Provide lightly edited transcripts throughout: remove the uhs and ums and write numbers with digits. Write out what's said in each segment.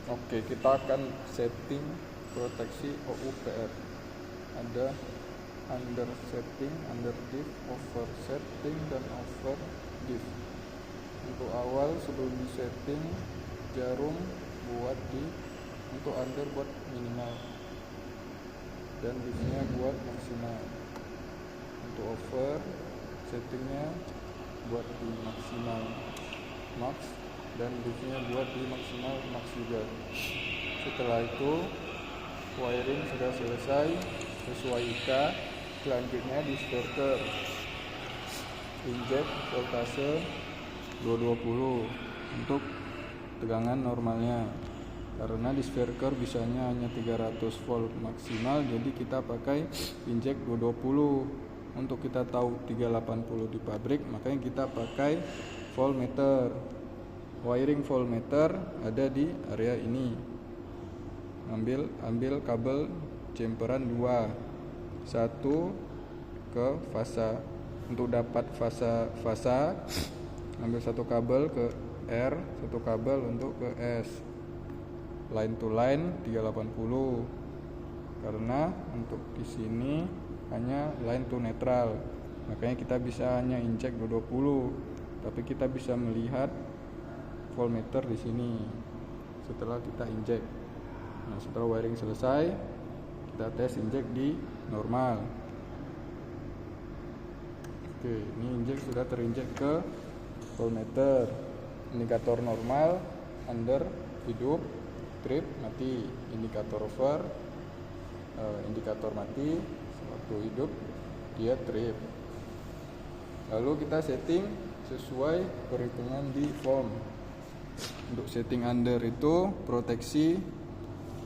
Oke, kita akan setting proteksi OUPR. Ada under setting, under diff, over setting, dan over diff. Untuk awal sebelum di setting, jarum buat untuk under buat minimal dan diffnya buat maksimal. Untuk over settingnya buat di maksimal max dan diffnya buat di maksimal max juga. Setelah itu wiring sudah selesai sesuai IK. Selanjutnya di starter injek voltase 220 untuk tegangan normalnya, karena di speaker bisanya hanya 300 volt maksimal, jadi kita pakai injek 220. Untuk kita tahu 380 di pabrik, makanya kita pakai voltmeter. Wiring voltmeter ada di area ini. Ambil kabel jumperan 2, satu ke fasa. Untuk dapat fasa ambil satu kabel ke R, satu kabel untuk ke S. Line to line 380. Karena untuk di sini hanya line to neutral, makanya kita bisa hanya injek 220, tapi kita bisa melihat voltmeter di sini setelah kita injek. Nah, setelah wiring selesai, kita tes injek di normal. Oke, ini injek sudah terinjek ke voltmeter. Indikator normal, under hidup, trip mati. Indikator over, indikator mati. Waktu hidup dia trip. Lalu kita setting sesuai perhitungan di form. Untuk setting under itu proteksi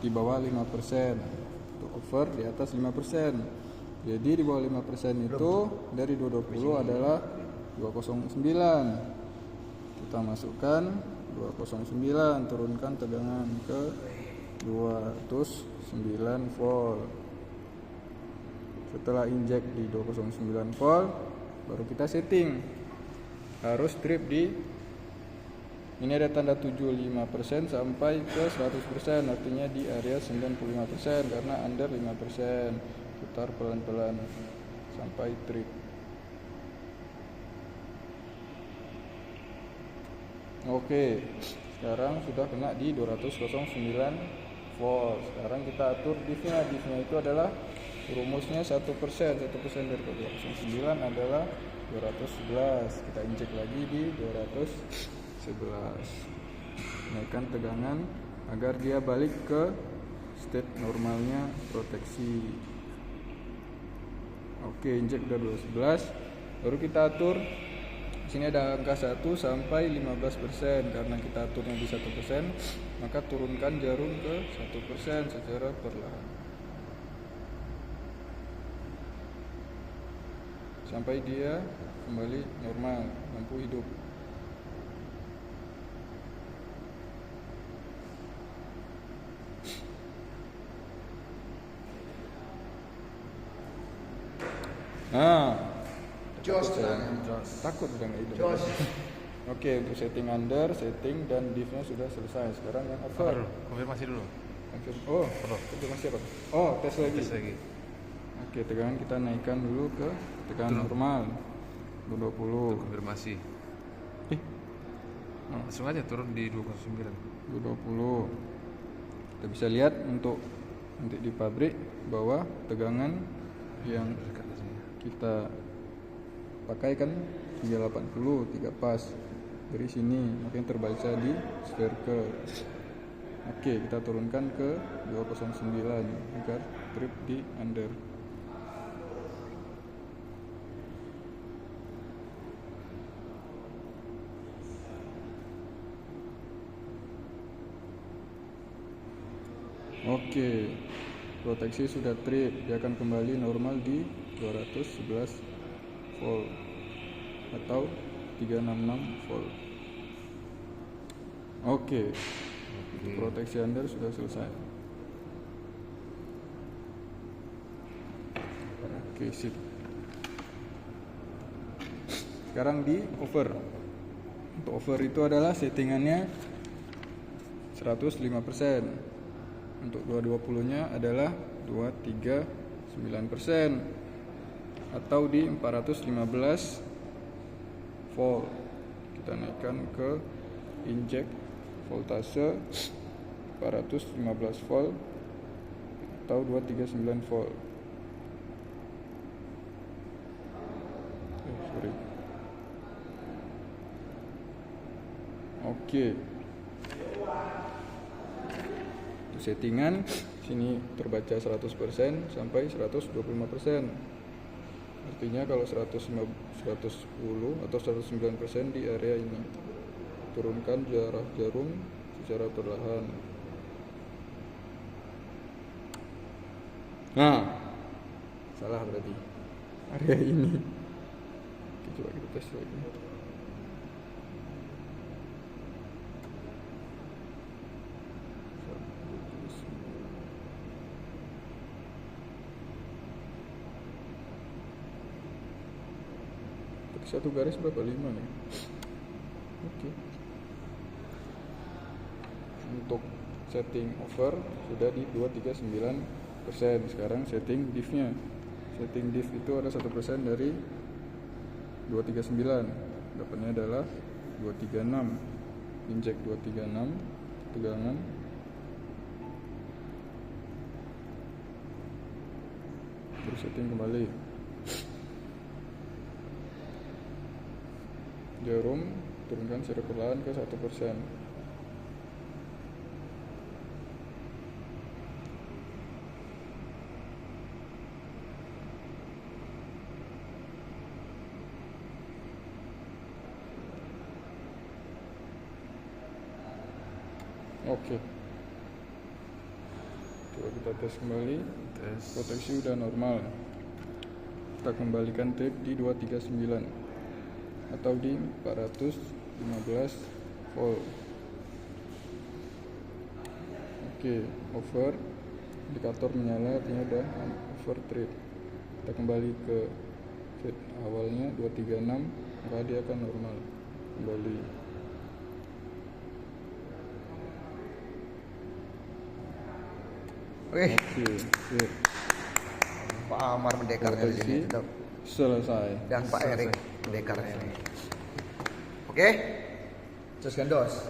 di bawah 5%, untuk over di atas 5%. Jadi di bawah 5% itu dari 220 adalah 209. Kita masukkan 209, turunkan tegangan ke 209 volt. Setelah injek di 209 volt, baru kita setting. Harus trip di, ini ada tanda 75% sampai ke 100%, artinya di area 95%, karena under 5%. Putar pelan-pelan sampai trip. Oke, sekarang sudah kena di 209 volt. Sekarang kita atur diffnya. Diffnya itu adalah rumusnya 1%. 1% dari 209 adalah 211. Kita injek lagi di 211. Naikkan tegangan agar dia balik ke state normalnya proteksi. Oke, injek udah 211. Baru kita atur. Sini ada angka 1 sampai 15%. Karena kita aturnya di 1%, maka turunkan jarum ke 1% secara perlahan sampai dia kembali normal, lampu hidup. Nah, takut udah nggak hidup. Oke, untuk setting under, setting dan diffnya sudah selesai. Sekarang yang over. Konfirmasi dulu. Konfirmasi apa? Oh, tes lagi. Oke, tegangan kita naikkan dulu ke tegangan normal 220. Konfirmasi. Langsung aja turun di 209. 220. Kita bisa lihat untuk di pabrik bahwa tegangan yang kita pakai kan 380, 3 pas dari sini, makanya terbaca di speaker. Oke, kita turunkan ke 209 agar trip di under. Oke, proteksi sudah trip, dia akan kembali normal di 211 volt atau 366 volt. Oke. Proteksi under sudah selesai. Oke, sip. Sekarang di over. Untuk over itu adalah settingannya 105%. Untuk 220 nya adalah 239% atau di 415 volt. Kita naikkan ke injek voltase 415 volt atau 239 volt. Sorry. Oke. Settingan sini terbaca 100% sampai 125%. Artinya kalau 110 atau 109% di area ini. Turunkan jarak jarum secara perlahan. Nah, salah berarti area ini. Oke, coba kita tes lagi. Satu garis berapa? 5 nih. Oke. Untuk setting over sudah di 239%. Sekarang setting diff-nya. Setting diff itu ada 1% dari 239. Dapatnya adalah 236. Injek 236 tegangan. Terus setting kembali. Jarum turunkan secara perlahan ke 1%. Oke. Coba kita tes kembali. Proteksi udah normal. Kita kembalikan tape di 239 atau di 415 volt. Oke, over. Indikator menyala, artinya udah over trip. Kita kembali ke set awalnya 236, maka dia akan normal kembali. Oke, sip. Pak Amar mendekarnya di sini. Proteksi selesai. Dan Pak Erik mendekarnya ini. Oke, teruskan dos.